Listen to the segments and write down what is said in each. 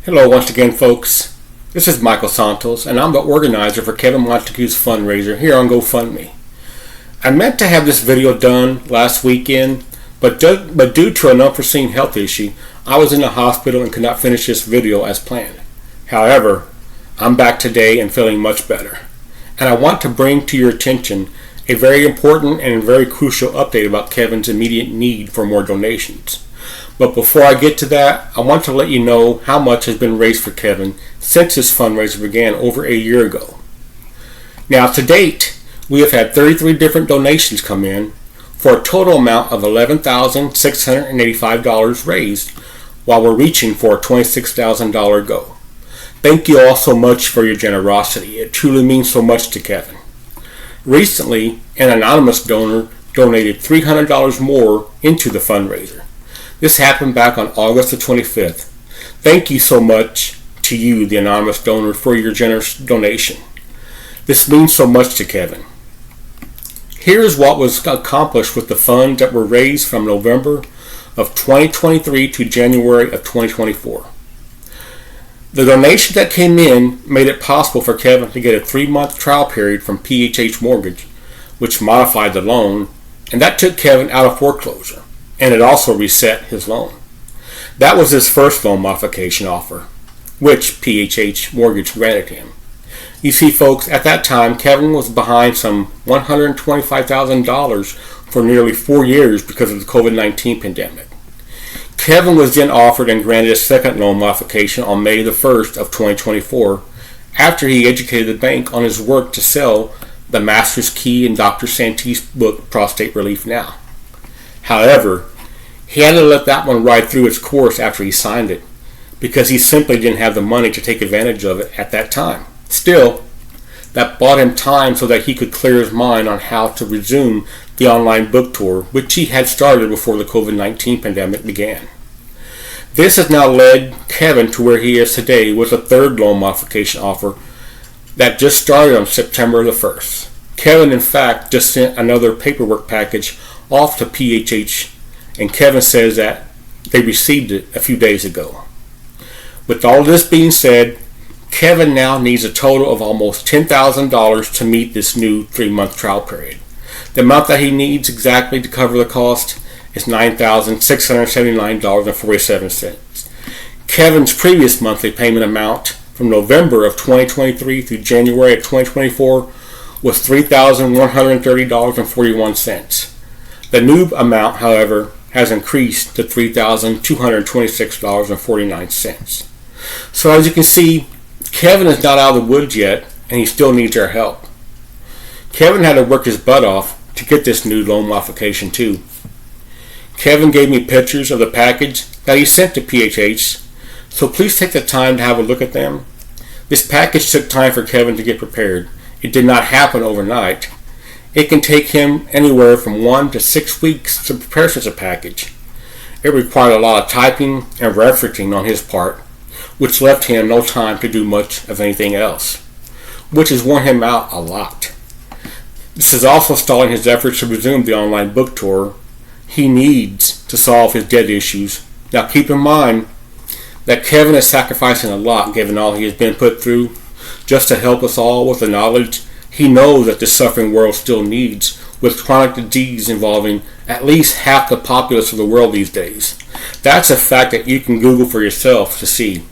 Hello once again, folks. This is Michael Santos, and I'm the organizer for Kevin Montague's fundraiser here on GoFundMe. I meant to have this video done last weekend, but due to an unforeseen health issue, I was in the hospital and could not finish this video as planned. However, I'm back today and feeling much better, and I want to bring to your attention a very important and very crucial update about Kevin's immediate need for more donations. But before I get to that, I want to let you know how much has been raised for Kevin since this fundraiser began over a year ago. Now, to date, we have had 33 different donations come in for a total amount of $11,685 raised, while we're reaching for a $26,000 goal. Thank you all so much for your generosity. It truly means so much to Kevin. Recently, an anonymous donor donated $300 more into the fundraiser. This happened back on August the 25th. Thank you so much to you, the anonymous donor, for your generous donation. This means so much to Kevin. Here is what was accomplished with the funds that were raised from November of 2023 to January of 2024. The donation that came in made it possible for Kevin to get a 3-month trial period from PHH Mortgage, which modified the loan, and that took Kevin out of foreclosure. And it also reset his loan. That was his first loan modification offer, which PHH Mortgage granted him. You see, folks, at that time, Kevin was behind some $125,000 for nearly 4 years because of the COVID-19 pandemic. Kevin was then offered and granted a second loan modification on May the 1st of 2024 after he educated the bank on his work to sell the Master's Key and Dr. Santee's book, Prostate Relief Now. However, he had to let that one ride through its course after he signed it, because he simply didn't have the money to take advantage of it at that time. Still, that bought him time so that he could clear his mind on how to resume the online book tour, which he had started before the COVID-19 pandemic began. This has now led Kevin to where he is today with a third loan modification offer that just started on September the 1st. Kevin, in fact, just sent another paperwork package off to PHH, and Kevin says that they received it a few days ago. With all this being said, Kevin now needs a total of almost $10,000 to meet this new 3-month trial period. The amount that he needs exactly to cover the cost is $9,679.47. Kevin's previous monthly payment amount from November of 2023 through January of 2024 was $3,130.41. The new amount, however, has increased to $3,226.49. So as you can see, Kevin is not out of the woods yet, and he still needs our help. Kevin had to work his butt off to get this new loan modification too. Kevin gave me pictures of the package that he sent to PHH, so please take the time to have a look at them. This package took time for Kevin to get prepared. It did not happen overnight. It can take him anywhere from 1 to 6 weeks to prepare such a package. It required a lot of typing and referencing on his part, which left him no time to do much of anything else, which has worn him out a lot. This is also stalling his efforts to resume the online book tour he needs to solve his debt issues. Now keep in mind that Kevin is sacrificing a lot given all he has been put through just to help us all with the knowledge he knows that the suffering world still needs, with chronic disease involving at least half the populace of the world these days. That's a fact that you can Google for yourself to see.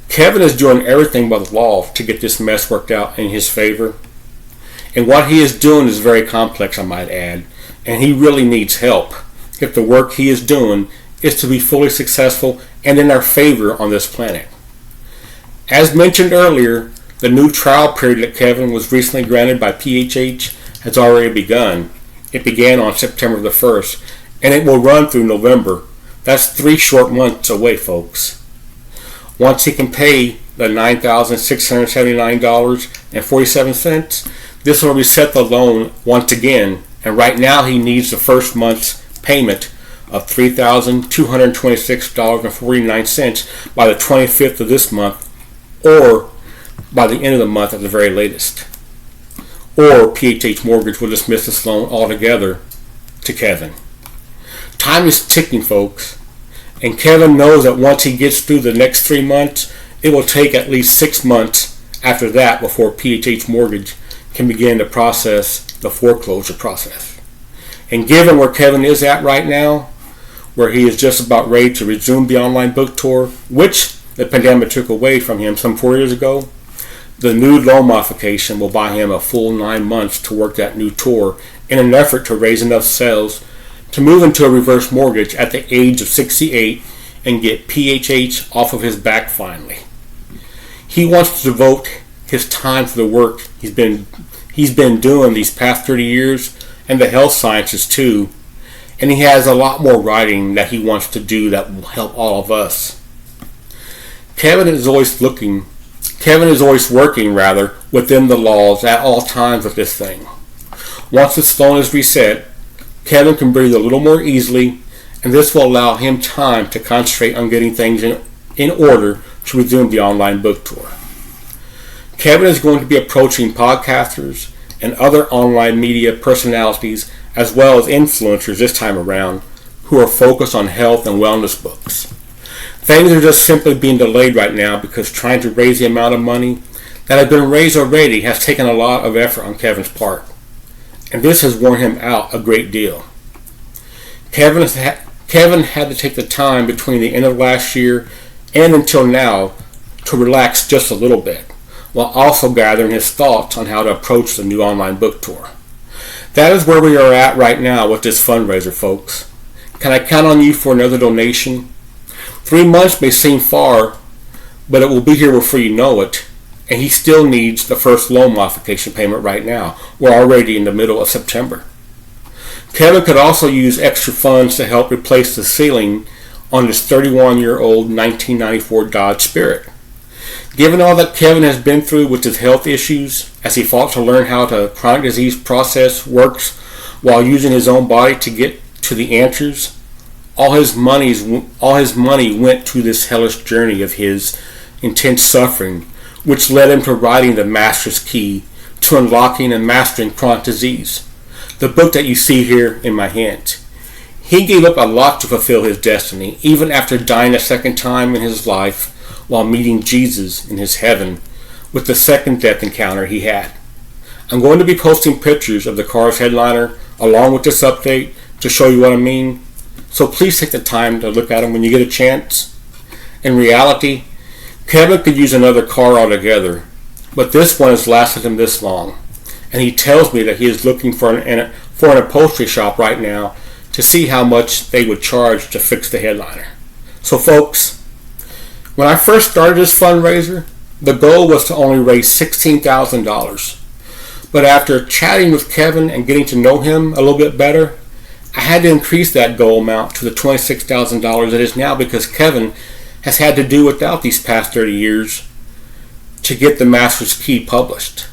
Kevin is doing everything by the law to get this mess worked out in his favor. And what he is doing is very complex, I might add, and he really needs help if the work he is doing is to be fully successful and in our favor on this planet. As mentioned earlier, the new trial period that Kevin was recently granted by PHH has already begun. It began on September the 1st, and it will run through November. That's 3 short months away, folks. Once he can pay the $9,679.47, this will reset the loan once again, and right now he needs the first month's payment of $3,226.49 by the 25th of this month, or by the end of the month at the very latest. Or PHH Mortgage will dismiss this loan altogether to Kevin. Time is ticking, folks, And Kevin knows that once he gets through the next 3 months, it will take at least 6 months after that before PHH Mortgage can begin to process the foreclosure process. And given where Kevin is at right now, where he is just about ready to resume the online book tour, which the pandemic took away from him some 4 years ago, the new loan modification will buy him a full 9 months to work that new tour in an effort to raise enough sales to move into a reverse mortgage at the age of 68 and get PHH off of his back finally. He wants to devote his time to the work he's been doing these past 30 years and the health sciences too, and he has a lot more writing that he wants to do that will help all of us. Kevin is always working within the laws at all times with this thing. Once the stone is reset, Kevin can breathe a little more easily, and this will allow him time to concentrate on getting things in order to resume the online book tour. Kevin is going to be approaching podcasters and other online media personalities as well as influencers this time around who are focused on health and wellness books. Things are just simply being delayed right now because trying to raise the amount of money that has been raised already has taken a lot of effort on Kevin's part. And this has worn him out a great deal. Kevin had to take the time between the end of last year and until now to relax just a little bit, while also gathering his thoughts on how to approach the new online book tour. That is where we are at right now with this fundraiser, folks. Can I count on you for another donation? 3 months may seem far, but it will be here before you know it, and he still needs the first loan modification payment right now. We're already in the middle of September. Kevin could also use extra funds to help replace the ceiling on his 31-year-old 1994 Dodge Spirit. Given all that Kevin has been through with his health issues, as he fought to learn how the chronic disease process works while using his own body to get to the answers, all his money went to this hellish journey of his intense suffering, which led him to writing the Master's Key to Unlocking and Mastering Chronic Disease, the book that you see here in my hand. He gave up a lot to fulfill his destiny, even after dying a second time in his life while meeting Jesus in his heaven with the second death encounter he had. I'm going to be posting pictures of the car's headliner along with this update to show you what I mean, so please take the time to look at them when you get a chance. In reality, Kevin could use another car altogether, but this one has lasted him this long, and he tells me that he is looking for an upholstery shop right now to see how much they would charge to fix the headliner. So folks, when I first started this fundraiser, the goal was to only raise $16,000. But after chatting with Kevin and getting to know him a little bit better, I had to increase that goal amount to the $26,000 it is now because Kevin has had to do without these past 30 years to get the Master's Key published.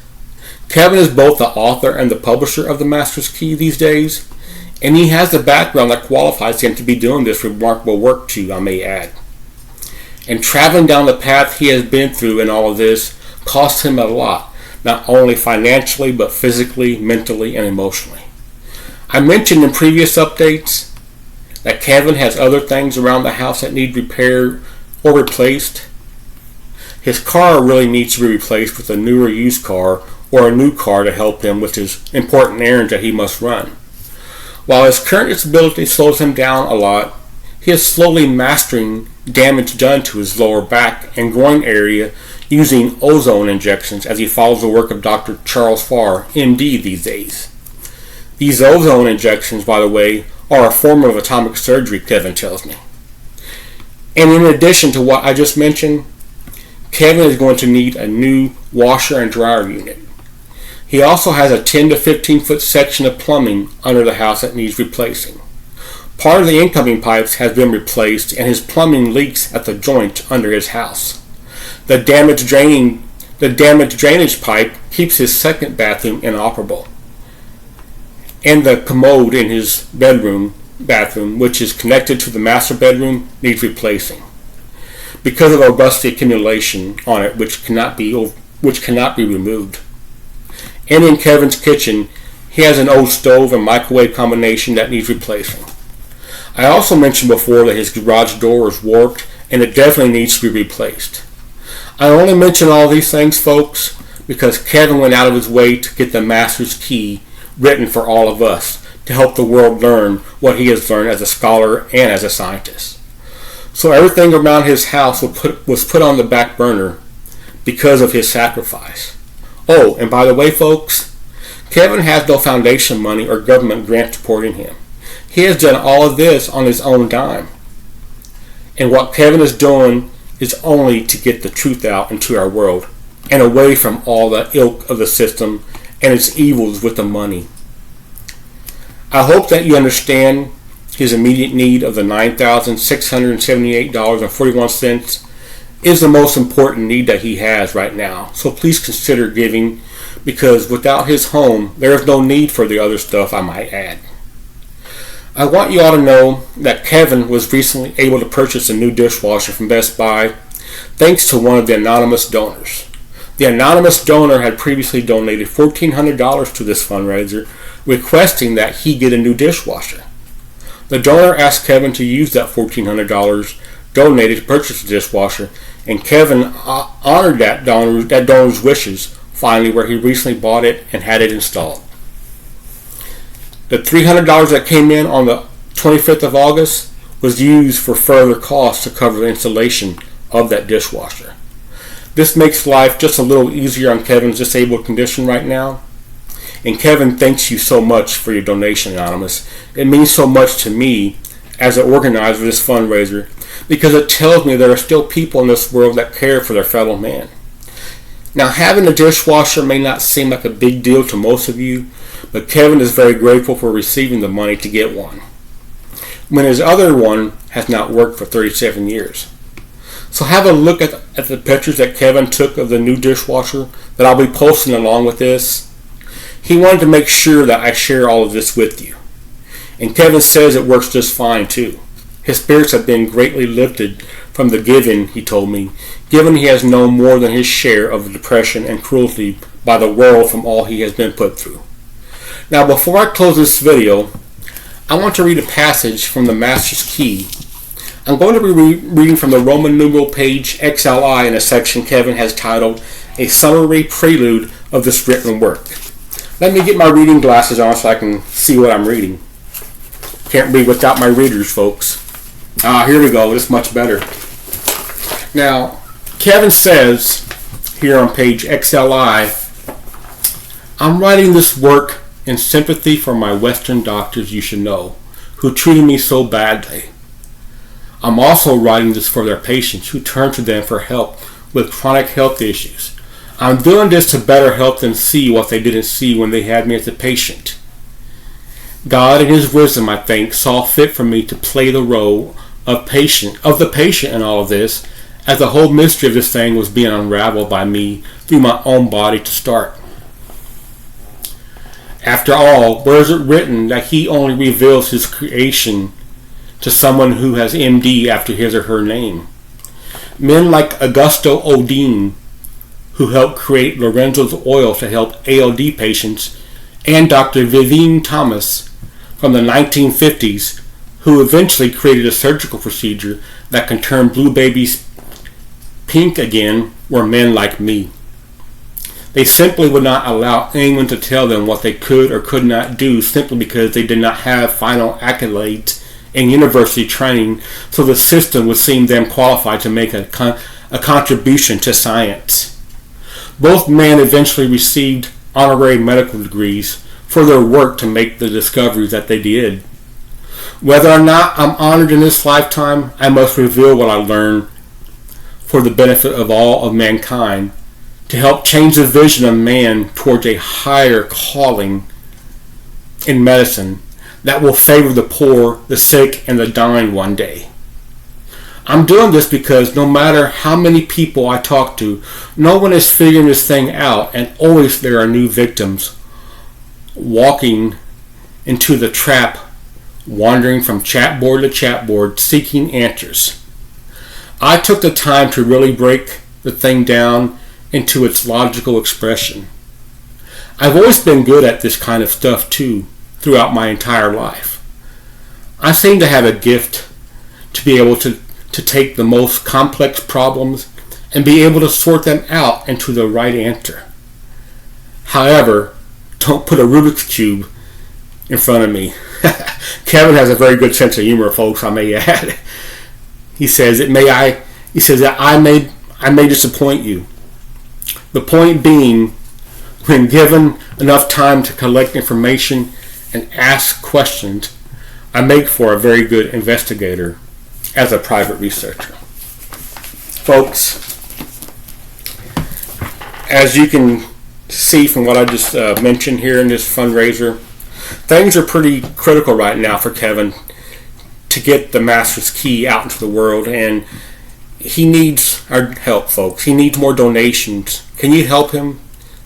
Kevin is both the author and the publisher of the Master's Key these days, and he has the background that qualifies him to be doing this remarkable work too, I may add. And traveling down the path he has been through in all of this cost him a lot, not only financially, but physically, mentally, and emotionally. I mentioned in previous updates that Kevin has other things around the house that need repaired or replaced. His car really needs to be replaced with a newer used car or a new car to help him with his important errands that he must run. While his current disability slows him down a lot, he is slowly mastering damage done to his lower back and groin area using ozone injections as he follows the work of Dr. Charles Farr, MD, these days. These ozone injections, by the way, are a form of atomic surgery, Kevin tells me. And in addition to what I just mentioned, Kevin is going to need a new washer and dryer unit. He also has a 10 to 15 foot section of plumbing under the house that needs replacing. Part of the incoming pipes has been replaced and his plumbing leaks at the joint under his house. The damaged drainage pipe keeps his second bathroom inoperable. And the commode in his bathroom, which is connected to the master bedroom, needs replacing because of a rusty accumulation on it which cannot be removed. And in Kevin's kitchen, he has an old stove and microwave combination that needs replacing. I also mentioned before that his garage door is warped and it definitely needs to be replaced. I only mention all these things, folks, because Kevin went out of his way to get the Master's Key written for all of us to help the world learn what he has learned as a scholar and as a scientist. So everything around his house was put on the back burner because of his sacrifice. Oh, and by the way, folks, Kevin has no foundation money or government grant supporting him. He has done all of this on his own dime. And what Kevin is doing is only to get the truth out into our world and away from all the ilk of the system and its evils with the money. I hope that you understand his immediate need of the $9,678.41 is the most important need that he has right now. So please consider giving, because without his home, there is no need for the other stuff I might add. I want you all to know that Kevin was recently able to purchase a new dishwasher from Best Buy thanks to one of the anonymous donors. The anonymous donor had previously donated $1,400 to this fundraiser, requesting that he get a new dishwasher. The donor asked Kevin to use that $1,400 donated to purchase the dishwasher, and Kevin honored that donor's wishes, finally, where he recently bought it and had it installed. The $300 that came in on the 25th of August was used for further costs to cover the installation of that dishwasher. This makes life just a little easier on Kevin's disabled condition right now. And Kevin, thanks you so much for your donation, Anonymous. It means so much to me as an organizer of this fundraiser, because it tells me there are still people in this world that care for their fellow man. Now, having a dishwasher may not seem like a big deal to most of you, but Kevin is very grateful for receiving the money to get one, when his other one has not worked for 37 years. So have a look at the pictures that Kevin took of the new dishwasher that I'll be posting along with this. He wanted to make sure that I share all of this with you. And Kevin says it works just fine too. His spirits have been greatly lifted from the giving, he told me, given he has known more than his share of the depression and cruelty by the world from all he has been put through. Now, before I close this video, I want to read a passage from the Master's Key. I'm going to be reading from the Roman numeral page XLI in a section Kevin has titled A Summary Prelude of This Written Work. Let me get my reading glasses on so I can see what I'm reading. Can't read without my readers, folks. Here we go. This is much better. Now, Kevin says here on page XLI, I'm writing this work in sympathy for my Western doctors you should know, who treated me so badly. I'm also writing this for their patients who turn to them for help with chronic health issues. I'm doing this to better help them see what they didn't see when they had me as a patient. God in his wisdom, I think, saw fit for me to play the role of the patient in all of this, as the whole mystery of this thing was being unraveled by me through my own body to start. After all, where is it written that he only reveals his creation to someone who has MD after his or her name? Men like Augusto Odin, who helped create Lorenzo's oil to help ALD patients, and Dr. Vivienne Thomas from the 1950s, who eventually created a surgical procedure that can turn blue babies pink again, were men like me. They simply would not allow anyone to tell them what they could or could not do simply because they did not have final accolades and university training, so the system would seem them qualified to make a contribution to science. Both men eventually received honorary medical degrees for their work to make the discoveries that they did. Whether or not I'm honored in this lifetime, I must reveal what I learned for the benefit of all of mankind, to help change the vision of man towards a higher calling in medicine that will favor the poor, the sick, and the dying one day. I'm doing this because no matter how many people I talk to, no one is figuring this thing out, and always there are new victims walking into the trap, wandering from chatboard to chatboard, seeking answers. I took the time to really break the thing down into its logical expression. I've always been good at this kind of stuff too, throughout my entire life. I seem to have a gift to be able to take the most complex problems and be able to sort them out into the right answer. However, don't put a Rubik's Cube in front of me. Kevin has a very good sense of humor, folks, I may add. He says that I may disappoint you. The point being, when given enough time to collect information and ask questions, I make for a very good investigator as a private researcher. Folks, as you can see from what I just mentioned here in this fundraiser, things are pretty critical right now for Kevin to get the master's key out into the world, and he needs our help, folks. He needs more donations. Can you help him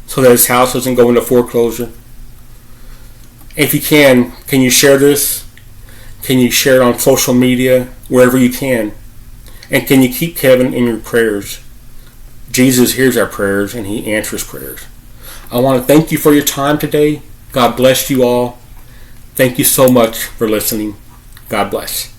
so that his house doesn't go into foreclosure? If you can you share this? Can you share it on social media, wherever you can? And can you keep Kevin in your prayers? Jesus hears our prayers and he answers prayers. I want to thank you for your time today. God bless you all. Thank you so much for listening. God bless.